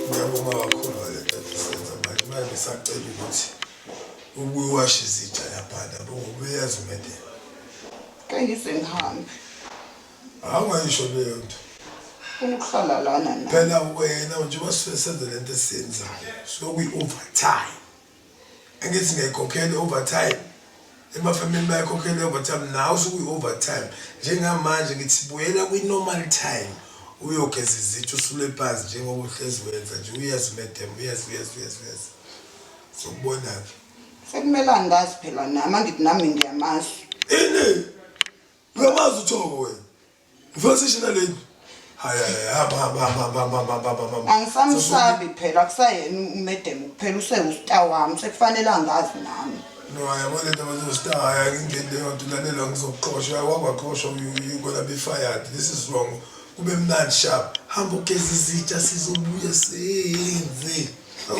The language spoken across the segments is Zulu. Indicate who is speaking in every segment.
Speaker 1: Ngiyabonga kakhulu senza manje manje ngisacela ukuthi ubuyiwashe izitsha yaphana ngokuyazi umede.
Speaker 2: Kayise ngihambe.
Speaker 1: Awungayisho leyo nto.
Speaker 2: Ukuhlala lana na.
Speaker 1: Phela wena njengoba sisenza lento esiyenzayo sokuyi-overtime. Angithi ngiyayikhokhela overtime. Emafamini bayakhokhela overtime nawe sokuyi-overtime. Njengamanje ngithi buyela kwi-normal time. Uyogeza izitsha usule phansi njengoba uhlezi wenza nje uyazi madam uyazi. Sokubona-ke.
Speaker 2: Sekumela ngazi phela nami ngithi nami ngiyamazi.
Speaker 1: Ini? Uyamazi uthoko wena? Mfasishina leni? Hamba.
Speaker 2: Angisamsabi phela kusayena umedem kuphela usewusta wami sekufanele angazi nami.
Speaker 1: No, ayabona lento abazostar ayangingene leyo nto lalela ngizokuxosha wakwaxosha you gonna be fired. This is wrong. Kube mnandi sharp. Hamba ugeza izitsha sizobuya senze.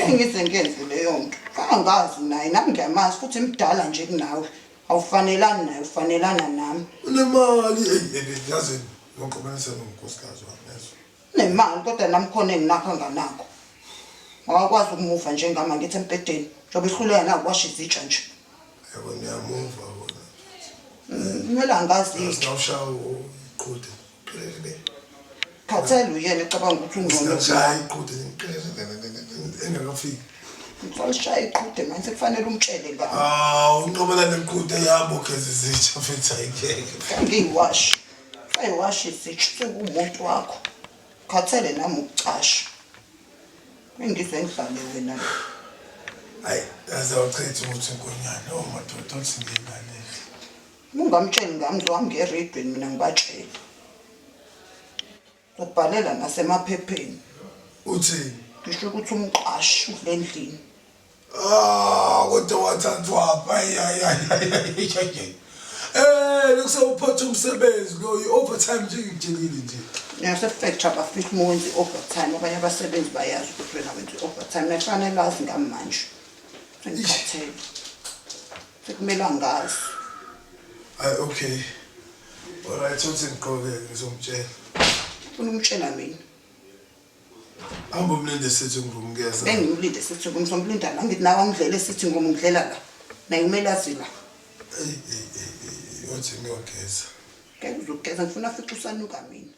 Speaker 2: Ngize ngenze leyo nto. Angazi naye nami ngiyamazi futhi imdala nje kunawe. Awufanelani naye ufanelana nami.
Speaker 1: Unemali yazi ngokuqobanisa nomkhosikazi wami yazi.
Speaker 2: Nemali kodwa nami khona enginakho nganakho. Awakwazi ukumuva njengama ngithi empedeni. Njobe ihluleka na ukwasha izitsha nje.
Speaker 1: Yebo ngiyamuva bona.
Speaker 2: Kumele angazi
Speaker 1: Awushawo iqhude. Qelele.
Speaker 2: Khathele uyena ecabanga ukuthi ungcono.
Speaker 1: Ngishaya iqhude engakafiki.
Speaker 2: Ngishaya iqhude manje sekufanele umtshele ngami.
Speaker 1: Unqobalana iqhude yabo ugeza izitsha futhi ayikeke.
Speaker 2: Ngiyiwashi. Ayiwashi izitsha sekumuntu wakho. Khathele nami ukucasha. Ngizwe ngihlale wena.
Speaker 1: Hayi, azawuchitha ukuthi inkonyane madoda uthi ngiyingane.
Speaker 2: Ungamtsheli ngami wami ngeredweni mina ngibatshela. Ubhalela nasemaphepheni.
Speaker 1: Uthi
Speaker 2: Ngisho ukuthi umqashi kulendlini.
Speaker 1: Kodwa wathathwa ayi. Lokusawuphatha umsebenzi lo i-overtime nje ngitshelile nje.
Speaker 2: Niyasefacture bafisa uwenze overtime abanye abasebenzi bayazi ukuthi wena wenza overtime nafanele lazi ngami manje. Ngikhathele. Sekumele angazi.
Speaker 1: Hayi okay. Alright uthi ngiqoke ngizomtshela.
Speaker 2: Ufuna umtshela mina.
Speaker 1: Hamba umlinde sithi ngivumukeza.
Speaker 2: Bengimlinde sithi ngumsomlinda la ngithi nawe angidlele sithi ngomngidlela la. Naye kumele azila.
Speaker 1: Uthi ngiyogeza.
Speaker 2: Ngeke uzogeza ngifuna futhi usanuka mina.